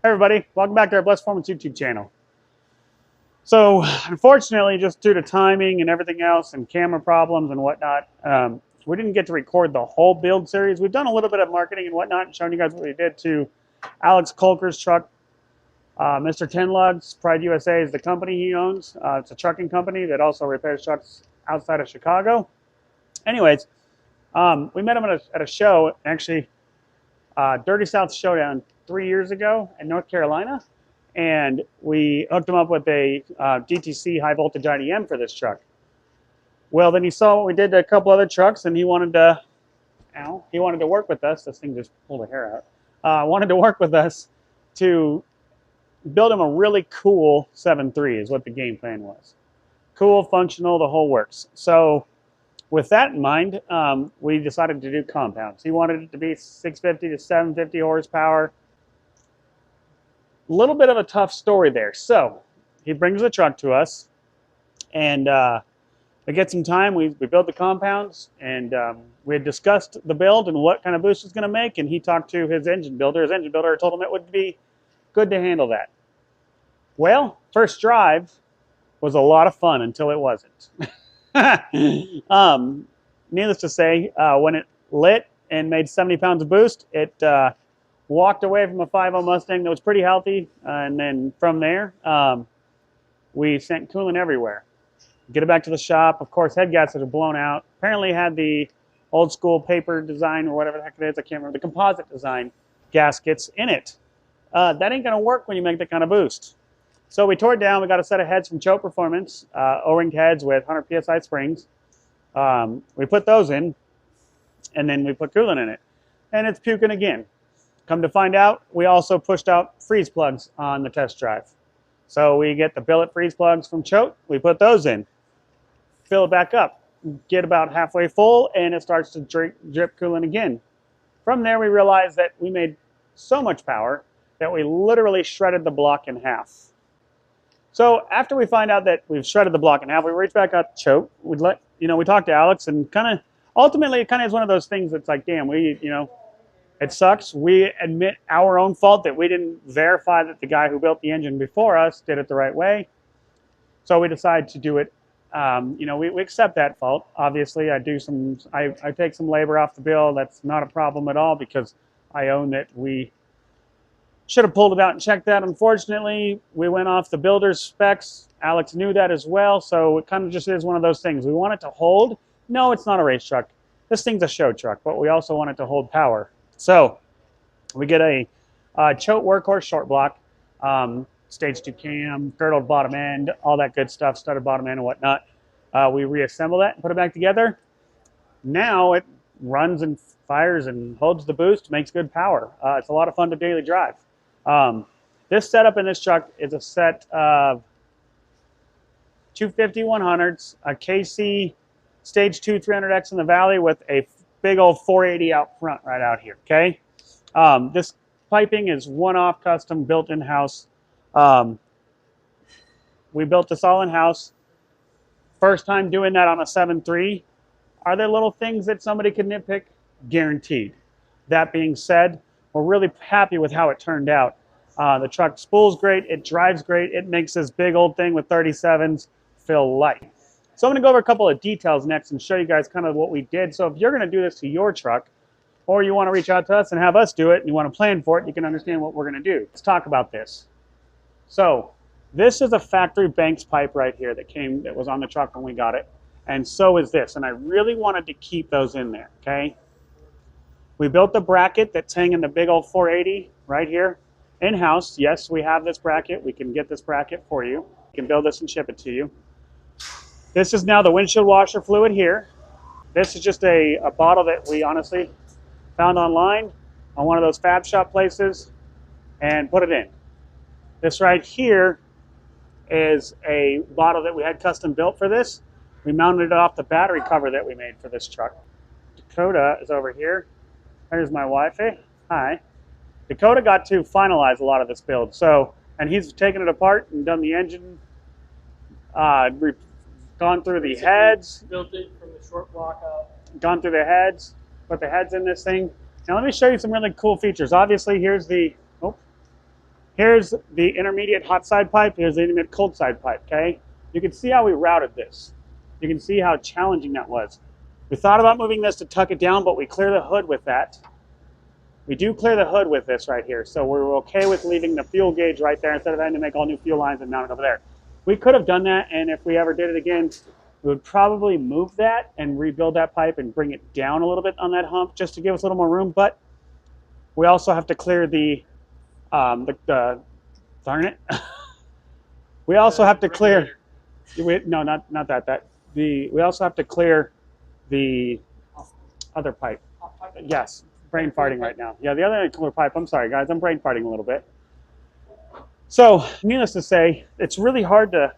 everybody, welcome back to our Blessed Performance YouTube channel. So unfortunately, just due to timing and everything else and camera problems and whatnot, we didn't get to record the whole build series. We've done a little bit of marketing and whatnot and shown you guys what we did to Alex Kolker's truck. Mr. 10 Lugz, Pride USA is the company he owns. It's a trucking company that also repairs trucks outside of Chicago. Anyways, we met him at a show, actually, Dirty South Showdown 3 years ago in North Carolina, and we hooked him up with a DTC high voltage IDM for this truck. Well, then he saw what we did to a couple other trucks, and he wanted to work with us. This thing just pulled a hair out. Wanted to work with us to build him a really cool 7.3 is what the game plan was. Cool, functional, the whole works. So with that in mind, we decided to do compounds. He wanted it to be 650 to 750 horsepower. A little bit of a tough story there. So he brings the truck to us, and we get some time. We built the compounds, and we had discussed the build and what kind of boost it's going to make, and he talked to his engine builder. His engine builder told him it would be good to handle that. Well, first drive was a lot of fun until it wasn't. Needless to say, when it lit and made 70 pounds of boost, it walked away from a 5.0 Mustang that was pretty healthy, and then from there, we sent coolant everywhere. Get it back to the shop. Of course, head gaskets are blown out. Apparently had the old school paper design or whatever the heck it is, I can't remember, the composite design gaskets in it. That ain't gonna work when you make that kind of boost. So we tore it down. We got a set of heads from Choate Performance, O-ringed heads with 100 PSI springs. We put those in, and then we put coolant in it. And it's puking again. Come to find out, we also pushed out freeze plugs on the test drive. So we get the billet freeze plugs from Choate. We put those in. Fill it back up. Get about halfway full, and it starts to drip coolant again. From there, we realized that we made so much power that we literally shredded the block in half. So after we find out that we've shredded the block in half, we reach back out to Choate. We talked to Alex, and ultimately it kind of is one of those things that's like, damn, it sucks. We admit our own fault that we didn't verify that the guy who built the engine before us did it the right way. So we decided to do it. We accept that fault. Obviously, I take some labor off the bill. That's not a problem at all because I own that we should have pulled it out and checked that. Unfortunately, we went off the builder's specs. Alex knew that as well, so it kind of just is one of those things. We want it to hold. No, it's not a race truck. This thing's a show truck, but we also want it to hold power. So we get a Choate Workhorse short block, stage 2 cam, girdled bottom end, all that good stuff, studded bottom end and whatnot. We reassemble that and put it back together. Now it runs and fires and holds the boost, makes good power. It's a lot of fun to daily drive. This setup in this truck is a set of 250 100s, a KC stage 2 300X in the valley with a big old 480 out front right out here, okay? This piping is one-off, custom, built in-house. We built this all in-house. First time doing that on a 7.3. Are there little things that somebody could nitpick? Guaranteed. That being said, we're really happy with how it turned out. The truck spools great, it drives great, it makes this big old thing with 37s feel light. So I'm going to go over a couple of details next and show you guys kind of what we did. So if you're going to do this to your truck, or you want to reach out to us and have us do it, and you want to plan for it, you can understand what we're going to do. Let's talk about this. So this is a factory Banks pipe right here that was on the truck when we got it. And so is this. And I really wanted to keep those in there, okay? We built the bracket that's hanging the big old 480 right here in-house. Yes, we have this bracket. We can get this bracket for you. We can build this and ship it to you. This is now the windshield washer fluid here. This is just a bottle that we honestly found online on one of those fab shop places and put it in. This right here is a bottle that we had custom built for this. We mounted it off the battery cover that we made for this truck. Dakota is over here. There's my wife. Hey, hi. Dakota got to finalize a lot of this build. And he's taken it apart and done the engine, gone through the heads. Built it from the short block up. Gone through the heads, put the heads in this thing. Now let me show you some really cool features. Obviously, here's the Here's the intermediate hot side pipe. Here's the intermediate cold side pipe, okay? You can see how we routed this. You can see how challenging that was. We thought about moving this to tuck it down, but we clear the hood with that. We do clear the hood with this right here, so we're okay with leaving the fuel gauge right there instead of having to make all new fuel lines and mount it over there. We could have done that, and if we ever did it again, we would probably move that and rebuild that pipe and bring it down a little bit on that hump just to give us a little more room, but we also have to clear darn it. We also have to clear, no, not that. We also have to clear the other pipe. Yes. Brain farting right now. Yeah, the other cooler pipe. I'm sorry, guys. I'm brain farting a little bit. So, needless to say, it's really hard to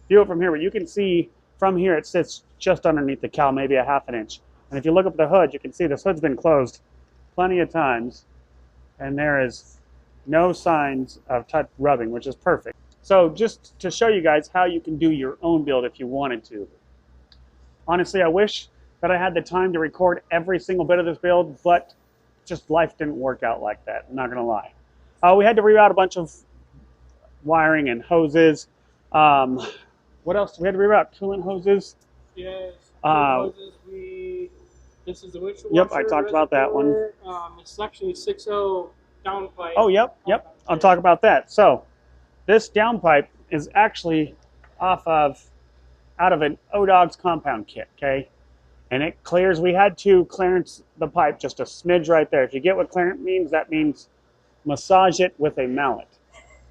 view it from here, but you can see from here it sits just underneath the cowl, maybe a half an inch. And if you look up the hood, you can see this hood's been closed plenty of times, and there is no signs of touch rubbing, which is perfect. So, just to show you guys how you can do your own build if you wanted to. Honestly, I wish that I had the time to record every single bit of this build, but just life didn't work out like that, I'm not gonna lie. We had to reroute a bunch of wiring and hoses. What else? We had to reroute coolant hoses. Yes, hoses. This is the windshield washer. Yep, I talked about that one. It's actually 6.0 downpipe. Oh, yep. I'll talk about that. So, this downpipe is actually out of an O-Dogs compound kit, okay? And it clears. We had to clearance the pipe just a smidge right there. If you get what clearance means, that means massage it with a mallet.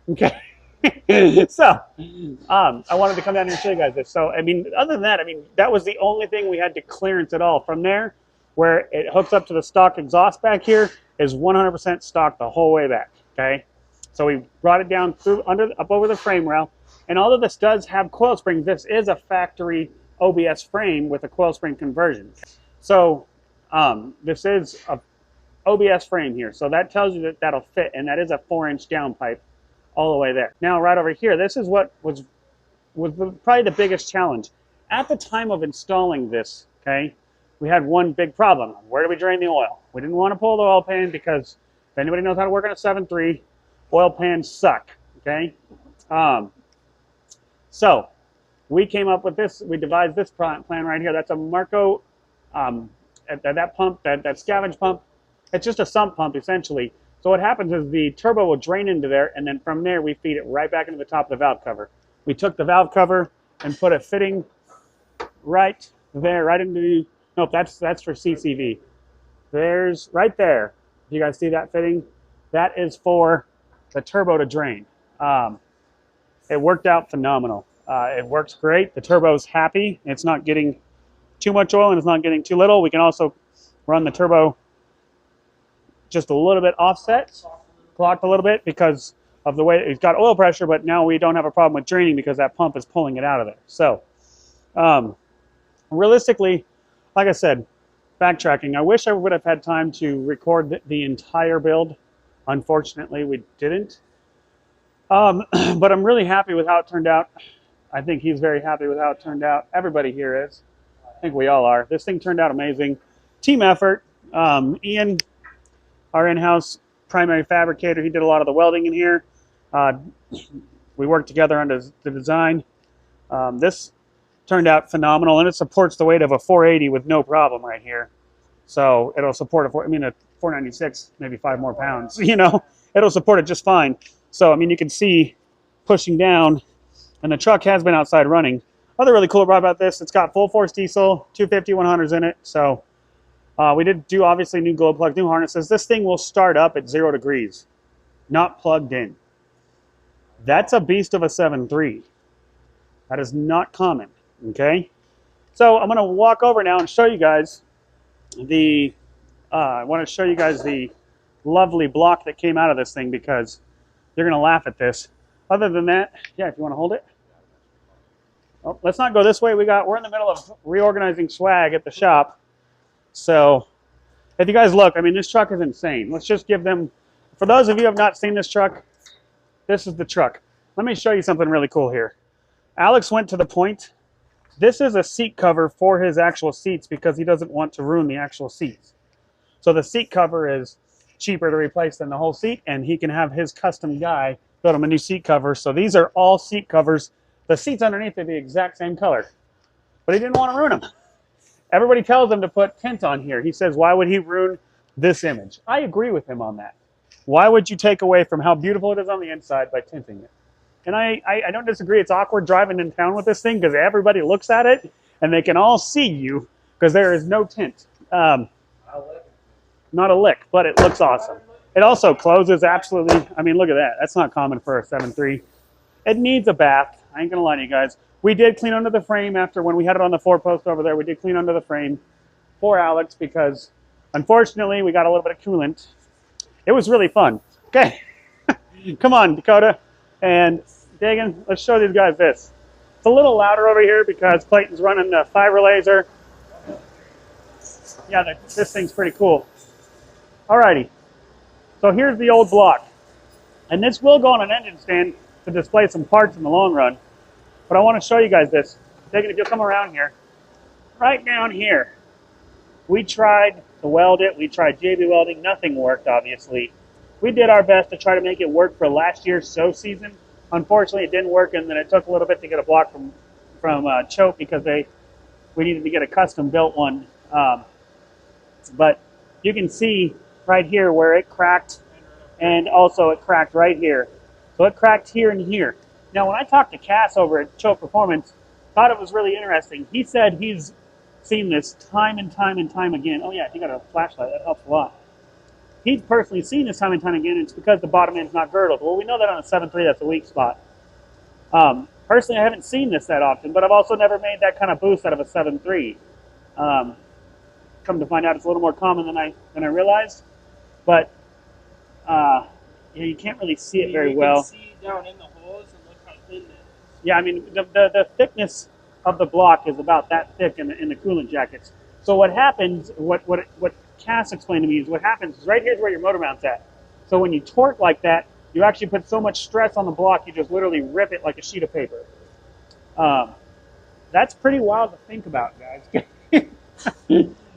Okay. So, I wanted to come down here and show you guys this. So, I mean, other than that, I mean, that was the only thing we had to clearance at all. From there, where it hooks up to the stock exhaust back here, is 100% stock the whole way back. Okay. So we brought it down through up over the frame rail, and although this does have coil springs, this is a factory OBS frame with a coil spring conversion. So this is a OBS frame here. So that tells you that that'll fit, and that is a 4-inch downpipe all the way there. Now right over here, this is what was probably the biggest challenge. At the time of installing this, okay, we had one big problem. Where do we drain the oil? We didn't want to pull the oil pan because if anybody knows how to work on a 7.3, oil pans suck, okay? So we came up with this. We devised this plan right here. That's a Marco, that pump, that scavenge pump. It's just a sump pump, essentially. So what happens is the turbo will drain into there, and then from there we feed it right back into the top of the valve cover. We took the valve cover and put a fitting right there, right into the, nope, that's for CCV. There's, right there, you guys see that fitting? That is for the turbo to drain. It worked out phenomenal. It works great. The turbo's happy. It's not getting too much oil and it's not getting too little. We can also run the turbo just a little bit offset, clocked a little bit because of the way it's got oil pressure, but now we don't have a problem with draining because that pump is pulling it out of there. So realistically, like I said, backtracking, I wish I would have had time to record the entire build. Unfortunately, we didn't. But I'm really happy with how it turned out. I think he's very happy with how it turned out. Everybody here is. I think we all are. This thing turned out amazing. Team effort. Ian, our in-house primary fabricator, he did a lot of the welding in here. We worked together on the design. This turned out phenomenal, and it supports the weight of a 480 with no problem right here. So it'll support a 496, maybe 5 more pounds. You know, it'll support it just fine. So I mean, you can see pushing down, and the truck has been outside running. Other really cool part about this, it's got full force diesel, 250 100s in it. So we did do obviously new glow plugs, new harnesses. This thing will start up at 0 degrees, not plugged in. That's a beast of a 7.3. That is not common. Okay, so I'm going to walk over now and show you guys the. I want to show you guys the lovely block that came out of this thing because you're going to laugh at this. Other than that, yeah, if you want to hold it. Oh, let's not go this way. We're in the middle of reorganizing swag at the shop. So if you guys look, I mean, this truck is insane. Let's just give them, for those of you who have not seen this truck, this is the truck. Let me show you something really cool here. Alex went to the point. This is a seat cover for his actual seats because he doesn't want to ruin the actual seats. So the seat cover is cheaper to replace than the whole seat, and he can have his custom guy build him a new seat cover. So these are all seat covers. The seats underneath are the exact same color, but he didn't want to ruin them. Everybody tells him to put tint on here. He says, why would he ruin this image? I agree with him on that. Why would you take away from how beautiful it is on the inside by tinting it? And I don't disagree. It's awkward driving in town with this thing because everybody looks at it and they can all see you because there is no tint. Not a lick, but it looks awesome. It also closes absolutely. I mean, look at that. That's not common for a 7.3. It needs a bath. I ain't going to lie to you guys. We did clean under the frame after when we had it on the 4-post over there. We did clean under the frame for Alex because, unfortunately, we got a little bit of coolant. It was really fun. Okay. Come on, Dakota. And Dagan, let's show these guys this. It's a little louder over here because Clayton's running the fiber laser. Yeah, this thing's pretty cool. Alrighty. So here's the old block. And this will go on an engine stand to display some parts in the long run. But I want to show you guys this. Dagan, if you'll come around here. Right down here. We tried to weld it. We tried JB welding. Nothing worked, obviously. We did our best to try to make it work for last year's sow season. Unfortunately, it didn't work, and then it took a little bit to get a block from Choate because we needed to get a custom built one. But you can see right here where it cracked, and also it cracked right here. So it cracked here and here. Now, when I talked to Cass over at Choate Performance, thought it was really interesting. He said he's seen this time and time and time again. Oh yeah, he got a flashlight. That helps a lot. He's personally seen this time and time again. It's because the bottom end's not girdled. Well, we know that on a 7.3, that's a weak spot. Personally, I haven't seen this that often, but I've also never made that kind of boost out of a 7.3. Come to find out, it's a little more common than I realized. But yeah, you can't really see it very well. You can see down in the holes and look how thin it is. Yeah, I mean, the thickness of the block is about that thick in the coolant jackets. So what happens, what Cass explained to me is what happens is right here's where your motor mount's at. So when you torque like that, you actually put so much stress on the block, you just literally rip it like a sheet of paper. That's pretty wild to think about, guys.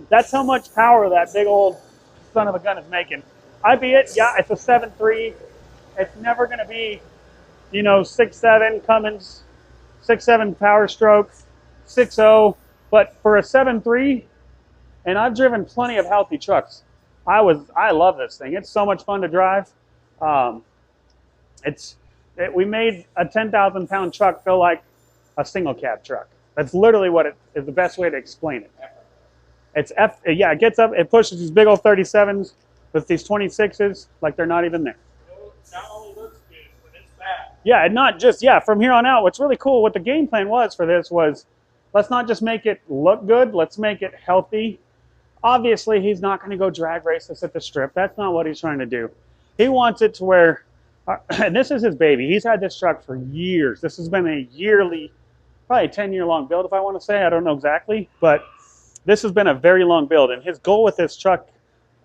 That's how much power that big old son of a gun is making. Albeit, yeah, it's a 7.3. It's never going to be, 6.7 Cummins, 6.7 Power Stroke, 6.0. But for a 7.3, and I've driven plenty of healthy trucks. I love this thing. It's so much fun to drive. We made a 10,000 pound truck feel like a single cab truck. That's literally what it is, the best way to explain it. Yeah, it gets up, it pushes these big old 37s with these 26s like they're not even there. Not only looks good, but it's bad. Yeah, and not just, from here on out, what's really cool, what the game plan was for this was, let's not just make it look good, let's make it healthy. Obviously, he's not going to go drag race this at the strip. That's not what he's trying to do. He wants it to where, and this is his baby. He's had this truck for years. This has been a yearly, probably 10-year-long build, if I want to say. I don't know exactly, but this has been a very long build. And his goal with this truck,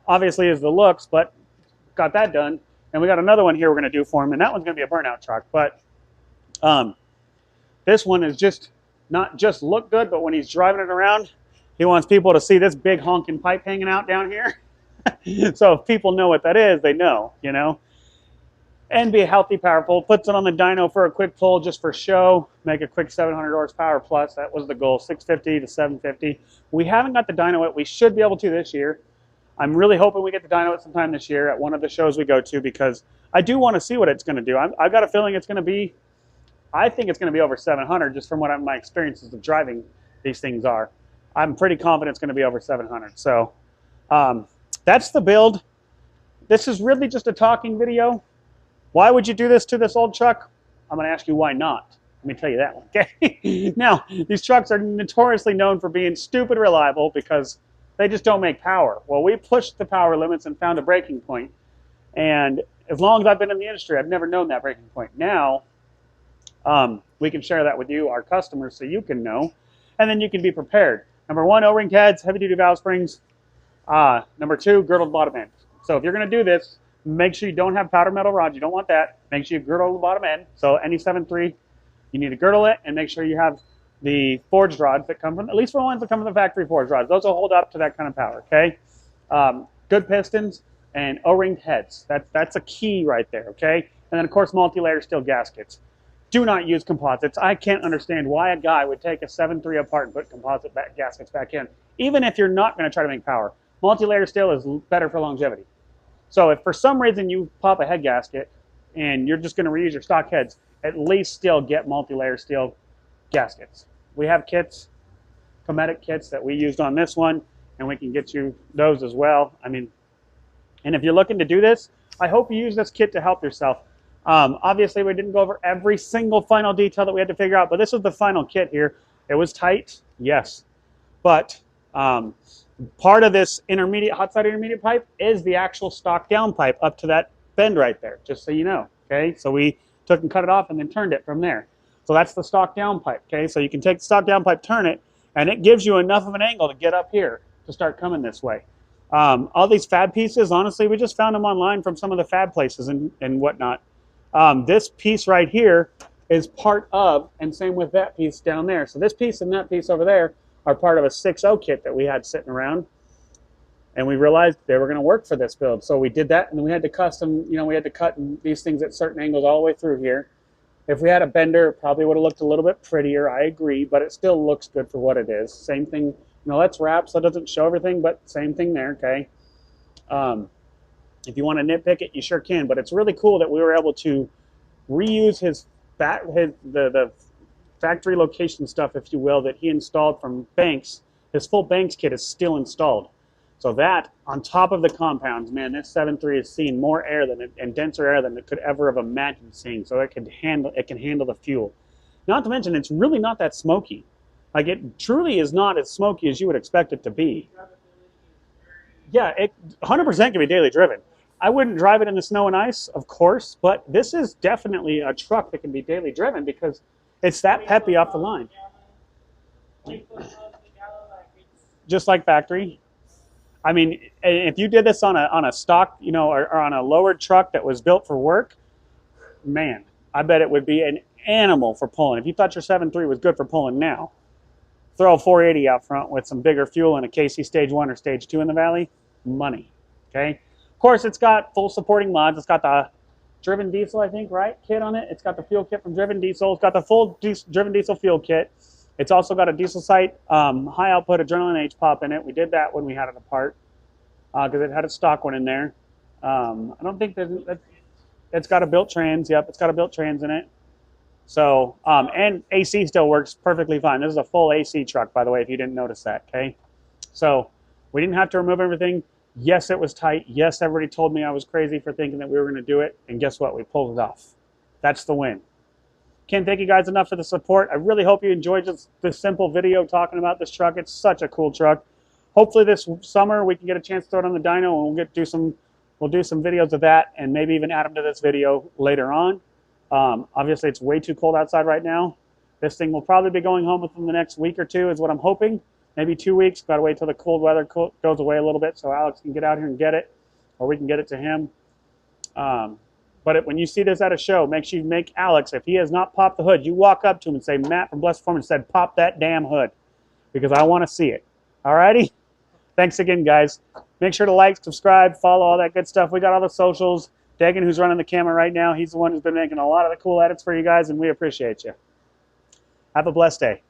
obviously, is the looks, but got that done. And we got another one here we're going to do for him, and that one's going to be a burnout truck. But this one is just not just look good, but when he's driving it around, he wants people to see this big honking pipe hanging out down here. So if people know what that is, they know, And be healthy, powerful. Puts it on the dyno for a quick pull just for show. Make a quick 700 horsepower plus. That was the goal, 650 to 750. We haven't got the dyno yet. We should be able to this year. I'm really hoping we get the dyno at sometime this year at one of the shows we go to because I do want to see what it's going to do. I've got a feeling it's going to be, I think it's going to be over 700 just from what my experiences of driving these things are. I'm pretty confident it's going to be over 700. So that's the build. This is really just a talking video. Why would you do this to this old truck? I'm going to ask you why not. Let me tell you that one, okay? Now, these trucks are notoriously known for being stupid reliable because they just don't make power. Well, we pushed the power limits and found a breaking point. And as long as I've been in the industry, I've never known that breaking point. Now, we can share that with you, our customers, so you can know. And then you can be prepared. Number one, O-ring heads, heavy-duty valve springs. Number two, girdled bottom end. So if you're going to do this, make sure you don't have powder metal rods. You don't want that. Make sure you girdle the bottom end. So any 7.3, you need to girdle it and make sure you have the forged rods that come from, at least for the ones that come from the factory forged rods. Those will hold up to that kind of power, okay? Good pistons. and O-ringed heads. That's a key right there, okay? And then, of course, multi-layer steel gaskets. Do not use composites. I can't understand why a guy would take a 7.3 apart and put composite gaskets back in, even if you're not going to try to make power. Multi-layer steel is better for longevity. So if for some reason you pop a head gasket and you're just going to reuse your stock heads, at least still get multi-layer steel gaskets. We have kits, Cometic kits that we used on this one, and we can get you those as well. I mean, and if you're looking to do this, I hope you use this kit to help yourself. Obviously, we didn't go over every single final detail that we had to figure out, but this was the final kit here. It was tight, yes, but part of this intermediate, hot side intermediate pipe is the actual stock down pipe up to that bend right there, just so you know, okay? So we took and cut it off and then turned it from there. So that's the stock down pipe, okay? So you can take the stock down pipe, turn it, and it gives you enough of an angle to get up here to start coming this way. All these fab pieces, honestly, we just found them online from some of the fab places and whatnot. This piece right here is part of, and same with that piece down there. So this piece and that piece over there are part of a 6.0 kit that we had sitting around. And we realized they were going to work for this build. So we did that, and then we had to custom, you know, we had to cut these things at certain angles all the way through here. If we had a bender, it probably would have looked a little bit prettier, I agree, but it still looks good for what it is. Same thing, you know, that's wrap, so it doesn't show everything, but same thing there, okay? If you want to nitpick it, you sure can, but it's really cool that we were able to reuse the factory location stuff, if you will, that he installed from Banks. His full Banks kit is still installed. So that, on top of the compounds, man, this 7.3 is seeing more air than and denser air than it could ever have imagined seeing. So it can handle the fuel. Not to mention, it's really not that smoky. Like, it truly is not as smoky as you would expect it to be. Yeah, it 100% can be daily driven. I wouldn't drive it in the snow and ice, of course, but this is definitely a truck that can be daily driven because it's that peppy off the line. Just like factory. I mean, if you did this on a stock, you know, or on a lowered truck that was built for work, man, I bet it would be an animal for pulling. If you thought your 7.3 was good for pulling now, throw a 480 out front with some bigger fuel and a KC Stage 1 or Stage 2 in the valley, money, okay? Of course, it's got full supporting mods. It's got the Driven Diesel, I think, right, kit on it. It's got the fuel kit from Driven Diesel. It's got the full Driven Diesel fuel kit. It's also got a diesel sight, high output adrenaline H pop in it. We did that when we had it apart because it had a stock one in there. I don't think it's got a built trans. Yep, it's got a built trans in it. So, and AC still works perfectly fine. This is a full AC truck, by the way, if you didn't notice that, okay? So we didn't have to remove everything. Yes, it was tight. Yes, everybody told me I was crazy for thinking that we were going to do it. And guess what? We pulled it off. That's the win. Can't thank you guys enough for the support. I really hope you enjoyed this simple video talking about this truck. It's such a cool truck. Hopefully this summer we can get a chance to throw it on the dyno and we'll do some videos of that and maybe even add them to this video later on. Obviously it's way too cold outside right now. This thing will probably be going home within the next week or two is what I'm hoping. Maybe 2 weeks. Got to wait till the cold weather goes away a little bit so Alex can get out here and get it, or we can get it to him. But when you see this at a show, make sure you make Alex, if he has not popped the hood, you walk up to him and say, Matt from Blessed Performance said, pop that damn hood, because I want to see it. Alrighty? Thanks again, guys. Make sure to like, subscribe, follow, all that good stuff. We got all the socials. Dagan, who's running the camera right now, he's the one who's been making a lot of the cool edits for you guys, and we appreciate you. Have a blessed day.